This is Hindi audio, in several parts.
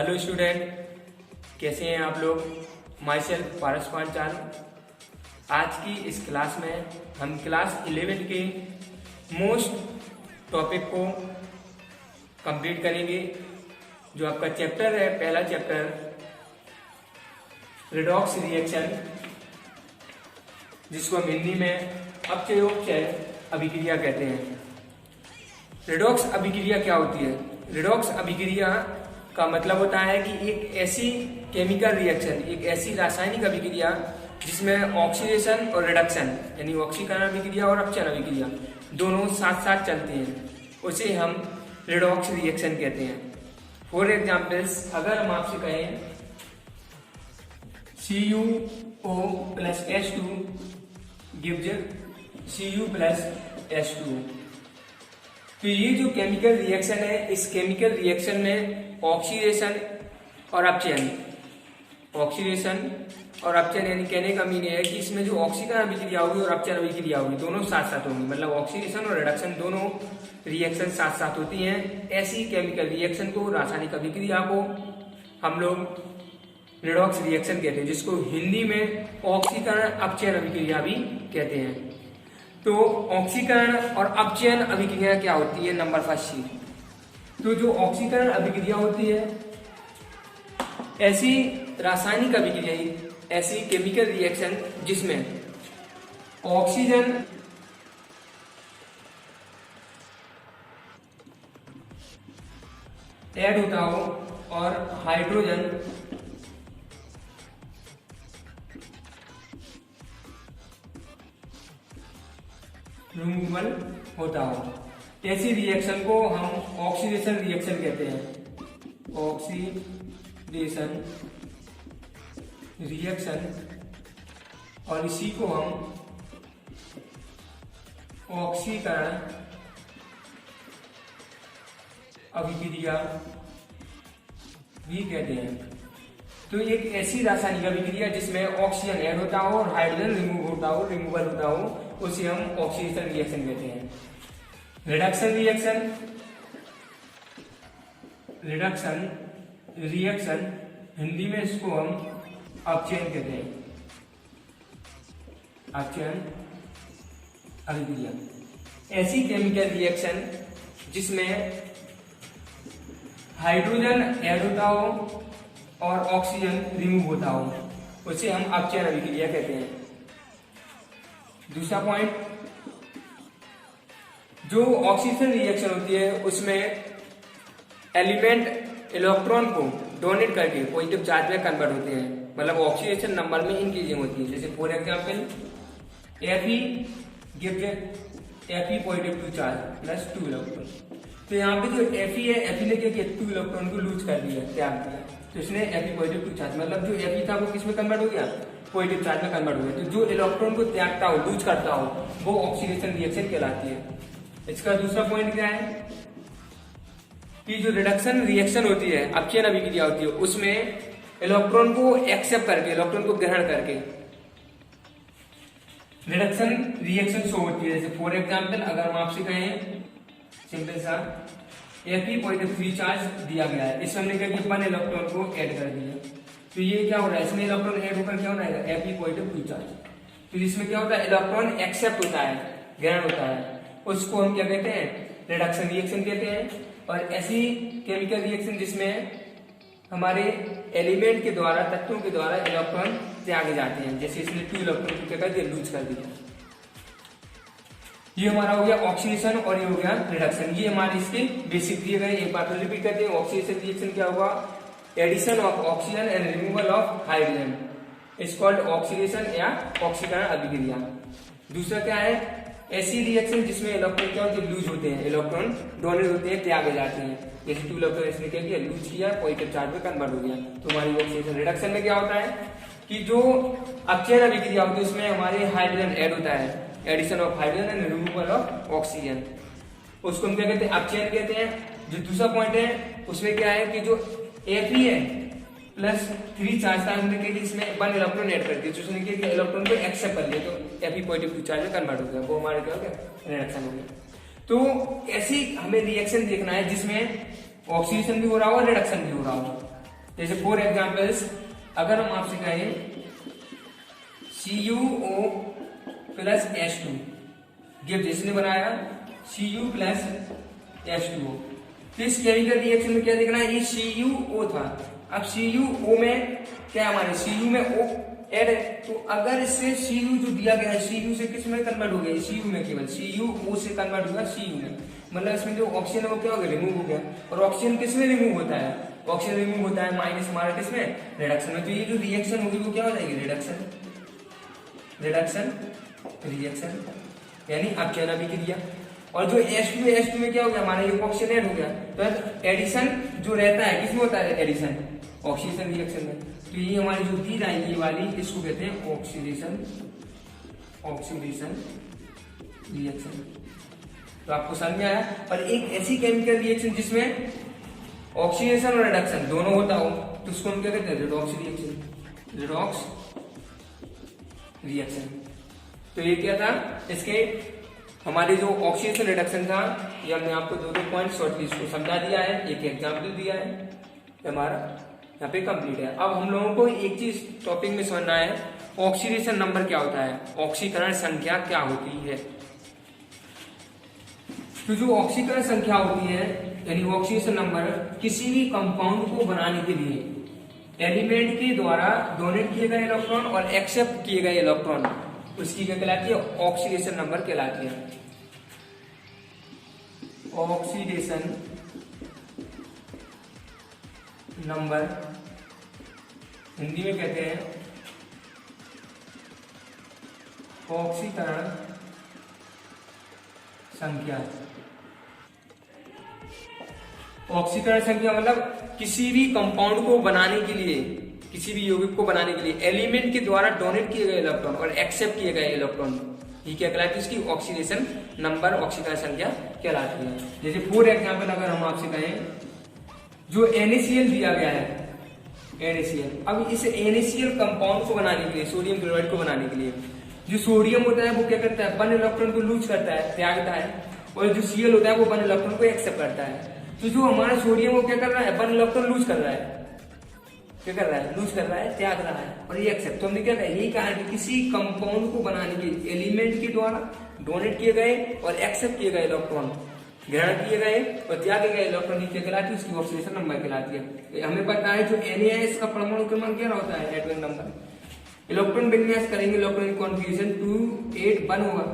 हेलो स्टूडेंट, कैसे हैं आप लोग। माई सेल्फ पारस पांचाल। आज की इस क्लास में हम क्लास 11 के मोस्ट टॉपिक को कंप्लीट करेंगे। जो आपका चैप्टर है, पहला चैप्टर रेडॉक्स रिएक्शन, जिसको हम हिंदी में अपचयोपचय अभिक्रिया कहते हैं। रेडॉक्स अभिक्रिया क्या होती है? रेडॉक्स अभिक्रिया का मतलब होता है कि एक ऐसी केमिकल रिएक्शन, एक ऐसी रासायनिक अभिक्रिया जिसमें ऑक्सीडेशन और रिडक्शन यानी ऑक्सीकरण अभिक्रिया और अपचयन अभिक्रिया दोनों साथ साथ चलते हैं, उसे हम रेडॉक्स रिएक्शन कहते हैं। फॉर एग्जाम्पल्स, अगर हम आपसे कहें CuO plus H2 gives Cu plus H2, तो ये जो केमिकल रिएक्शन है, इस केमिकल रिएक्शन में ऑक्सीडेशन और अपचयन, ऑक्सीडेशन और अपचयन यानी कहने का मीनिंग है कि इसमें जो ऑक्सीकरण अभिक्रिया होगी और अपचयन अभिक्रिया होगी दोनों साथ साथ होंगी। मतलब ऑक्सीडेशन और रिडक्शन दोनों रिएक्शन साथ साथ होती हैं। ऐसी केमिकल रिएक्शन को, रासायनिक अभिक्रिया को हम लोग रेडॉक्स रिएक्शन कहते हैं, जिसको हिंदी में ऑक्सीकरण अपचयन अभिक्रिया भी कहते हैं। तो ऑक्सीकरण और अपचयन अभिक्रिया क्या होती है? नंबर फर्स्ट सी। तो जो ऑक्सीकरण अभिक्रिया होती है, ऐसी रासायनिक अभिक्रिया, ऐसी केमिकल रिएक्शन जिसमें ऑक्सीजन ऐड होता हो और हाइड्रोजन रिमूवल होता हो, ऐसी रिएक्शन को हम ऑक्सीडेशन रिएक्शन कहते हैं। ऑक्सीडेशन रिएक्शन, और इसी को हम ऑक्सीकरण अभिक्रिया भी कहते हैं। तो एक ऐसी रासायनिक अभिक्रिया जिसमें ऑक्सीजन ऐड होता हो और हाइड्रोजन रिमूवल होता हो, उसे हम ऑक्सीडेशन रिएक्शन कहते हैं। रिडक्शन रिएक्शन हिंदी में इसको हम अपचयन कहते हैं। अपचयन अभिक्रिया ऐसी केमिकल रिएक्शन जिसमें हाइड्रोजन ऐड होता हो और ऑक्सीजन रिमूव होता हो, उसे हम अपचयन अभिक्रिया कहते हैं। दूसरा पॉइंट, जो ऑक्सीडेशन रिएक्शन होती है उसमें एलिमेंट इलेक्ट्रॉन को डोनेट करके पॉजिटिव चार्ज में कन्वर्ट होते हैं। मतलब ऑक्सीडेशन नंबर में इंक्रीजिंग होती है। जैसे for example Fe gives Fe positive two charge plus 2 electron. तो यहाँ पे जो Fe है, Fe ने क्या किया? 2 इलेक्ट्रॉन को लूज कर दिया, त्याग दिया, तो इसने Fe पॉजिटिव टू चार्ज, मतलब जो Fe था वो किस में कन्वर्ट हो गया? पॉजिटिव चार्ज में कन्वर्ट हो गया। तो जो इलेक्ट्रॉन को त्यागता हो, लूज करता हो, वो ऑक्सीडेशन रिएक्शन कहलाती है। इसका दूसरा पॉइंट क्या है कि जो रिडक्शन रिएक्शन होती है, अपचयन अभिक्रिया होती है, उसमें इलेक्ट्रॉन को एक्सेप्ट करके, इलेक्ट्रॉन को ग्रहण करके रिडक्शन रिएक्शन शो होती है। जैसे फॉर एग्जांपल, अगर हम आपसे कहें सिंपल सा Fe पॉजिटिव 3 चार्ज दिया गया है, इसमें हमने क्या किया? 1 इलेक्ट्रॉन को ऐड कर दिया, तो ये क्या हो रहा है? इसमें इलेक्ट्रॉन ऐड होकर क्या हो रहा है? Fe positive 2 charge. तो इसमें क्या होता है? इलेक्ट्रॉन एक्सेप्ट होता है, ग्रहण होता है, उसको हम क्या कहते हैं? रिडक्शन रिएक्शन कहते हैं। और ऐसी केमिकल रिएक्शन जिसमें हमारे एलिमेंट के द्वारा, तत्वों के द्वारा इलेक्ट्रॉन त्यागे जाते हैं, जैसे इसने 2 इलेक्ट्रॉन को क्या कर दिया? लूज कर दिया। ये हमारा हो गया ऑक्सीडेशन और ये हो गया रिडक्शन। ये हमारे इसके बेसिक दिए गए। एक बार तो रिपीट करते हैं। ऑक्सीडेशन रिएक्शन क्या होगा? Addition of oxygen and removal of hydrogen is called oxidation या ऑक्सीकरण अभिक्रिया। दूसरा क्या है? ऐसी रिएक्शन जिसमें इलेक्ट्रॉन क्या होते हैं? लूज होते हैं, इलेक्ट्रॉन डोनेट होते हैं, त्यागे जाते हैं। जैसे 2 इलेक्ट्रॉन इसने क्या किया? लूज किया, पॉजिटिव चार्ज में कन्वर्ट हो गया। तो हमारी ऑक्सीडेशन रिडक्शन में क्या होता है कि जो अपचयन अभिक्रिया होती है उसमें हमारे हाइड्रोजन ऐड होता है, addition of hydrogen and removal of oxygen, उसको हम क्या कहते हैं? अपचयन कहते हैं। जो दूसरा पॉइंट है उसमें क्या है कि जो Fe है प्लस 3 चार्ज था, हमने क्या इसमें 1 इलेक्ट्रॉन ऐड कर दिया, तो उसने क्या इलेक्ट्रॉन को एक्सेप्ट कर लिया, तो Fe पॉजिटिव 2 चार्ज में कन्वर्ट हो गया, वो हमारे क्या हो गया? रिडक्शन हो गया। तो ऐसी हमें रिएक्शन देखना है जिसमें ऑक्सीडेशन भी हो रहा हो और रिडक्शन भी हो रहा हो। जैसे फॉर एग्जाम्पल्स अगर हम आपसे कहें CuO प्लस H2 गिव, जिसने बनाया Cu प्लस H2O, तो इस केमिकल रिएक्शन में क्या देखना है, ये CuO था। अब CuO में क्या हमारे Cu में O ऐड है, तो अगर इससे Cu जो दिया गया है Cu से किस में कन्वर्ट हो गया, Cu में, केवल CuO से कन्वर्ट हुआ Cu में, मतलब इसमें जो ऑक्सीजन है वो क्या हो गया, रिमूव हो गया। और ऑक्सीजन किस में रिमूव होता है, ऑक्सीजन रिमूव होता है माइनस हमारा किसमें, रिडक्शन में। तो ये जो रिएक्शन होगी वो क्या हो जाएगी, रिडक्शन रिएक्शन, यानी अपचयन अभिक्रिया। और जो H2 में क्या हो गया, हमारा ये ऑक्सीजन ऐड हो गया, तो एडिशन जो रहता है किसमें होता है, एडिशन ऑक्सीजन रिएक्शन में। तो ये हमारी जो दी जाएगी ये वाली, इसको कहते हैं ऑक्सीडेशन रिएक्शन। तो आपको समझ में आया। और एक ऐसी केमिकल रिएक्शन जिसमें ऑक्सीडेशन और रिडक्शन दोनों होता हो, तो उसको हम क्या कहते हैं, रिडॉक्स रिएक्शन। तो ये क्या था, इसके हमारे जो ऑक्सीडेशन रिडक्शन था, ये हमने आपको दो पॉइंट शॉर्टली इसको समझा दिया है, एक एग्जाम्पल दिया है, हमारा यहाँ पे कंप्लीट है। अब हम लोगों को एक चीज टॉपिक में समझना है, ऑक्सीडेशन नंबर क्या होता है, ऑक्सीकरण संख्या क्या होती है। तो जो ऑक्सीकरण संख्या होती है यानी ऑक्सीडेशन नंबर, किसी भी कंपाउंड को बनाने के लिए एलिमेंट के द्वारा डोनेट किए गए इलेक्ट्रॉन और एक्सेप्ट किए गए इलेक्ट्रॉन, उसकी क्या कहलाती है, ऑक्सीडेशन नंबर कहलाती है। ऑक्सीडेशन नंबर हिंदी में कहते हैं ऑक्सीकरण संख्या। ऑक्सीकरण संख्या मतलब किसी भी कंपाउंड को बनाने के लिए, किसी भी यौगिक को बनाने के लिए एलिमेंट के द्वारा डोनेट किए गए इलेक्ट्रॉन और एक्सेप्ट किए गए इलेक्ट्रॉन, ये क्या कहलाती है, इसकी ऑक्सीडेशन नंबर, ऑक्सीकरण संख्या कहलाती है। जैसे फॉर एग्जांपल अगर हम आपसे कहें जो NaCl दिया गया है, NaCl, अब इस NaCl कंपाउंड को बनाने के लिए, सोडियम क्लोराइड को बनाने के लिए, जो सोडियम होता है वो क्या करता है, वन इलेक्ट्रॉन को लूज करता है, त्यागता है, और जो Cl होता है वो वन इलेक्ट्रॉन को एक्सेप्ट करता है। तो जो हमारा सोडियम वो क्या कर रहा है, वन इलेक्ट्रॉन लूज कर रहा है, क्या कर रहा है, लूज कर रहा है, त्याग रहा है, और ये एक्सेप्ट। तो हमने क्या कहा, यही कहा है कि किसी कंपाउंड को बनाने के एलिमेंट के द्वारा डोनेट किए गए और एक्सेप्ट किए गए इलेक्ट्रॉन, ग्रहण किए गए और त्यागे गए इलेक्ट्रॉन क्या कहलाती है, उसकी ऑक्सीडेशन नंबर कहलाती है। हमें पता है जो Na है इसका परमाणु क्रमांक क्या होता है, एटॉमिक नंबर। इलेक्ट्रॉन विन्यास करेंगे, इलेक्ट्रॉन कॉन्फ़िगरेशन 2 8 1 होगा,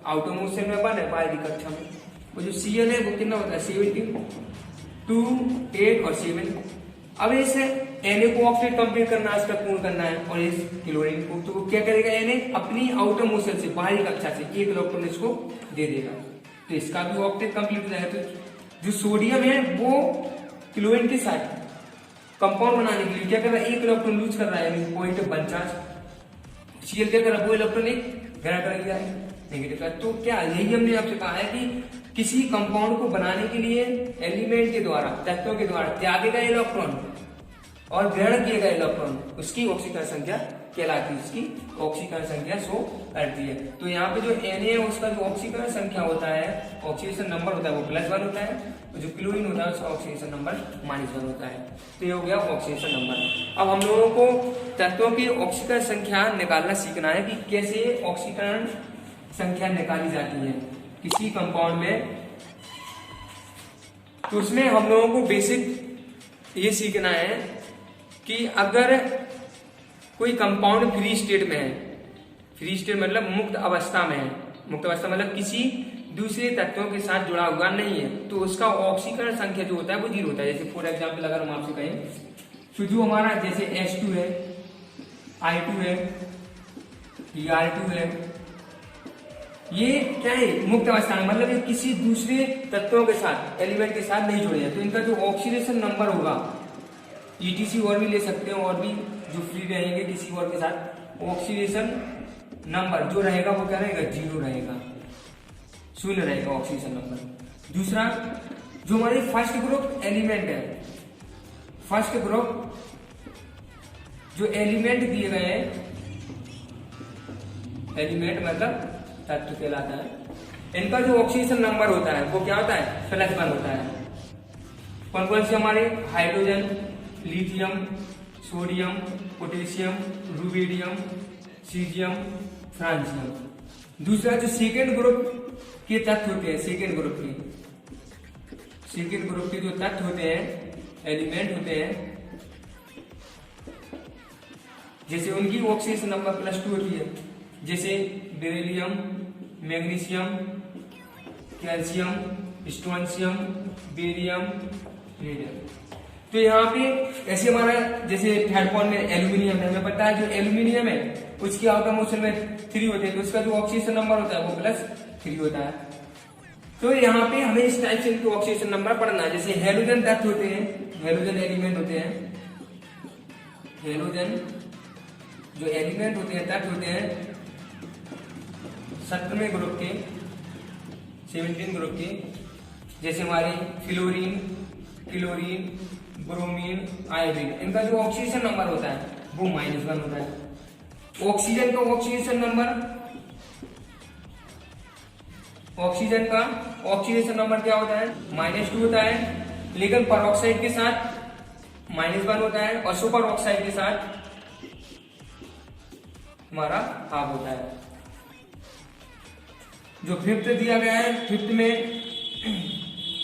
आउटर मोशन में 1 है, बाहरी कक्षा में। और जो Cl है वो कितना होता है, 17, 2 8 और 7। अब इसे Na को ऑक्सीडेट कंप्लीट करना है, इसका पूर्ण करना है, और इस क्लोरीन को, तो क्या करेगा, Na अपनी आउटर मोशन से, बाहरी कक्षा से एक इलेक्ट्रॉन इसको दे देगा, तो इसका भी ऑक्टेट कंप्लीट हो जाएगा। तो जो सोडियम है वो क्लोरीन के साथ कंपाउंड बनाने के लिए क्या कर रहा है, एक इलेक्ट्रॉन लूज कर रहा है, यानी पॉइंट 50। Cl क्या कर रहा है, वो इलेक्ट्रॉन एक ग्रहण कर लिया है, नेगेटिव का। तो क्या यही हमने आपसे कहा है कि किसी कंपाउंड को बनाने के लिए एलिमेंट के द्वारा, तत्वों के द्वारा त्यागे गए इलेक्ट्रॉन और ग्रहण किए गए इलेक्ट्रॉन, उसकी ऑक्सीकरण संख्या कहलाती है, उसकी ऑक्सीकरण संख्या शो करती है। तो यहाँ पे जो Na है उसका जो ऑक्सीकरण संख्या होता है, ऑक्सीडेशन नंबर होता है वो +1 होता है, और जो क्लोरीन होता है उसका ऑक्सीडेशन नंबर -1 होता है। तो ये हो गया ऑक्सीडेशन नंबर। अब हम लोगों को तत्वों की ऑक्सीकरण संख्या निकालना सीखना है कि कैसे ऑक्सीकरण संख्या निकाली जाती है किसी कंपाउंड में। तो उसमें हम लोगों को बेसिक ये सीखना है कि अगर कोई कंपाउंड फ्री स्टेट में है, फ्री स्टेट मतलब मुक्त अवस्था में है, मुक्त अवस्था मतलब किसी दूसरे तत्वों के साथ जुड़ा हुआ नहीं है, तो उसका ऑक्सीकरण संख्या जो होता है वो 0 होता है। जैसे फॉर एग्जांपल अगर हम आपसे कहें तो जो हमारा जैसे H2 है, I2 है, R2 है, ये क्या है, मुक्त अवस्था में, मतलब ये किसी दूसरे तत्वों के साथ, एलिमेंट के साथ नहीं जुड़े हैं, तो इनका जो ऑक्सीडेशन नंबर होगा, ETC और भी ले सकते हैं, और भी जो फ्री रहेंगे किसी और के साथ, ऑक्सीडेशन नंबर जो रहेगा वो क्या रहेगा, 0 रहेगा, 0 रहेगा ऑक्सीडेशन नंबर। दूसरा जो हमारे फर्स्ट ग्रुप एलिमेंट है, फर्स्ट ग्रुप जो एलिमेंट दिए गए हैं, एलिमेंट मतलब तत्व कहलाता है, इनका जो ऑक्सीडेशन नंबर होता है वो क्या होता है, +1 होता है। कौन कौन से हमारे, hydrogen, lithium, sodium, potassium, rubidium, caesium, francium. दूसरा जो सेकेंड ग्रुप के तत्व होते हैं, सेकेंड ग्रुप के जो तत्व होते हैं, एलिमेंट होते हैं, जैसे उनकी ऑक्सीडेशन नंबर +2 होती है, जैसे beryllium, magnesium, calcium, strontium, barium, radium. तो यहाँ पे ऐसे हमारा जैसे थर्ड पॉइंट में एल्यूमिनियम है, हमें पता है जो एल्यूमिनियम है उसकी आउटर मोशन में 3 होते हैं, तो उसका जो ऑक्सीडेशन नंबर होता है वो +3 होता है। तो यहाँ पे हमें इस टाइप से इनके ऑक्सीडेशन नंबर पढ़ना है। जैसे हेलोजन तत्व होते हैं, हेलोजन एलिमेंट होते हैं, हेलोजन जो एलिमेंट होते हैं, तत्व होते हैं 17वें ग्रुप के, 17 ग्रुप के, जैसे हमारे फ्लोरीन, क्लोरीन, ब्रोमीन, आयोडीन। इनका जो ऑक्सीडेशन नंबर होता है वो -1 होता है। ऑक्सीजन का ऑक्सीडेशन नंबर क्या होता है? -2 होता है, लेकिन परऑक्साइड के साथ -1 होता है और सुपर ऑक्साइड के साथ हमारा हाफ होता है। जो 5th दिया गया है, 5th में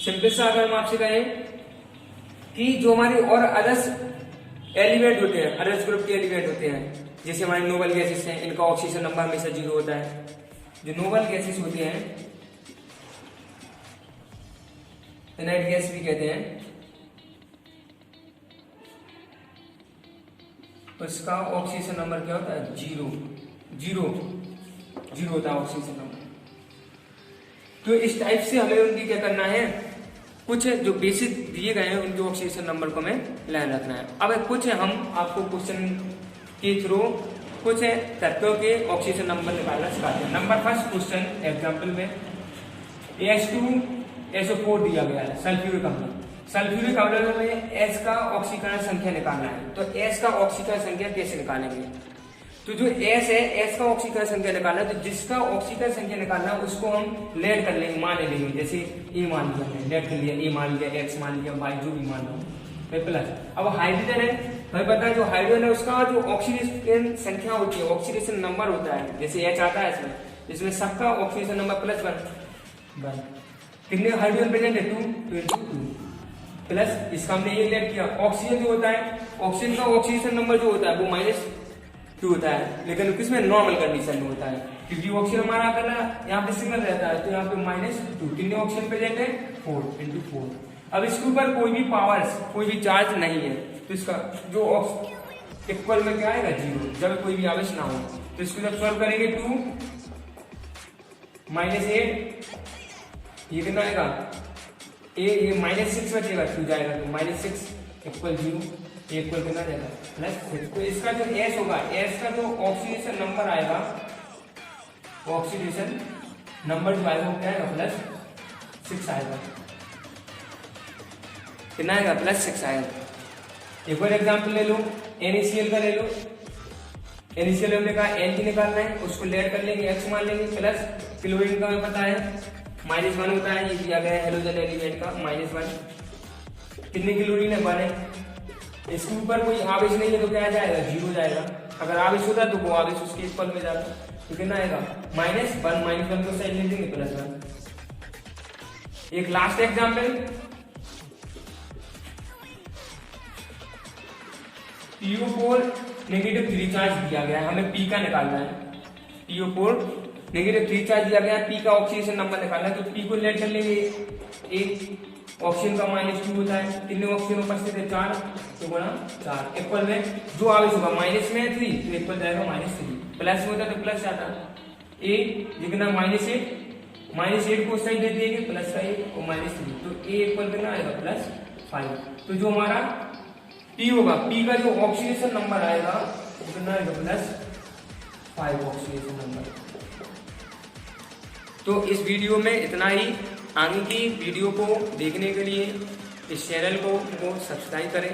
सिंपल सा अगर हम आपसे कहें कि जो हमारे और अदर्स एलिमेंट होते हैं, अदर्स ग्रुप के एलिमेंट होते हैं, जैसे हमारे नोबल गैसेस हैं, इनका ऑक्सीजन नंबर हमेशा 0 होता है। जो नोबल गैसेस होते हैं, इनर्ट गैस भी कहते हैं, उसका ऑक्सीजन नंबर क्या होता है? 0 होता है ऑक्सीजन नंबर। तो इस टाइप से हमें उनकी क्या करना है, कुछ जो बेसिक दिए गए हैं उनके ऑक्सीडेशन नंबर को हमें ध्यान रखना है। अब कुछ हम आपको क्वेश्चन के थ्रू कुछ तत्वों के ऑक्सीडेशन नंबर निकालना सिखाते हैं। नंबर फर्स्ट क्वेश्चन एग्जांपल में H2SO4 दिया गया है, सल्फ्यूरिक अम्ल। सल्फ्यूरिक अम्ल में H का ऑक्सीकरण संख्या निकालना है, तो H का ऑक्सीकरण संख्या कैसे निकालेंगे? तो जो S है, S का ऑक्सीकरण संख्या निकालना है, तो जिसका ऑक्सीकरण संख्या निकालना है उसको हम लेट कर लेंगे, मान लेंगे। जैसे A मान लिया, लेट कर लिया, A मान लिया, X मान लिया, Y जो भी मान लो, प्लस। अब हाइड्रोजन है, हमें पता है जो हाइड्रोजन है उसका जो ऑक्सीडेशन संख्या होती है, ऑक्सीडेशन नंबर होता है, जैसे H आता है इसमें सबका ऑक्सीडेशन नंबर +1। कितने हाइड्रोजन प्रेजेंट है? 2 प्लस इसका हमने ये लेट किया। ऑक्सीजन जो होता है, ऑक्सीजन का ऑक्सीडेशन नंबर जो होता है वो -2 होता है, लेकिन किसमें? नॉर्मल कंडीशन में होता है, क्योंकि ऑक्सीजन हमारा करना यहाँ पे सिंगल रहता है, तो यहाँ पे -2। कितने ऑक्सीजन प्रेजेंट है? 4 × 4। अब इसके ऊपर कोई भी पावर्स, कोई भी चार्ज नहीं है, तो इसका जो इक्वल में क्या आएगा? 0, जब कोई भी आवेश ना हो। तो इसको जब सॉल्व करेंगे 2 -8, ये कितना आएगा? ये -6 बचेगा, 2 जाएगा, तो -6 = 0, इक्वल कितना जाएगा? +6। तो इसका जो S होगा, S का जो ऑक्सीडेशन नंबर आएगा, ऑक्सीडेशन नंबर जो आएगा वो क्या आएगा? +6 आएगा। कितना आएगा? +6 आएगा। एक और एग्जाम्पल ले लो, NaCl का ले लो। NaCl हमने कहा N निकालना है, उसको लेट कर लेंगे, X मान लेंगे, प्लस क्लोरीन का हमें पता है -1 होता है, ये दिया गया है हेलोजन एलिमेंट का -1। कितने क्लोरीन है? 1 है। इसके ऊपर कोई आवेश नहीं है तो क्या जाएगा? 0 जाएगा। अगर आवेश होता तो वो आवेश उसके इक्वल में जाता, तो कितना आएगा? -1 को साइड ले देंगे, +1। एक लास्ट एग्जाम्पल, PO4 -3 चार्ज दिया गया है, हमें P का निकालना है। PO4 -3 चार्ज दिया गया है, P का ऑक्सीडेशन नंबर निकालना है, तो P को लेट कर लेंगे। एक ऑक्सीजन का -2 होता है, कितने ऑक्सीजन उपस्थित है? 4, तो गुणा 4 इक्वल में जो आवेश होगा माइनस में 3, तो इक्वल जाएगा -3, प्लस में होता तो प्लस जाता। A जितना -8 को साइड दे देंगे, प्लस का 1 और -3, तो A इक्वल कितना आएगा? +5। तो जो हमारा P होगा, P का जो ऑक्सीडेशन नंबर आएगा वो कितना आएगा? +5 ऑक्सीडेशन नंबर। तो इस वीडियो में इतना ही। आगे की वीडियो को देखने के लिए इस चैनल को सब्सक्राइब करें।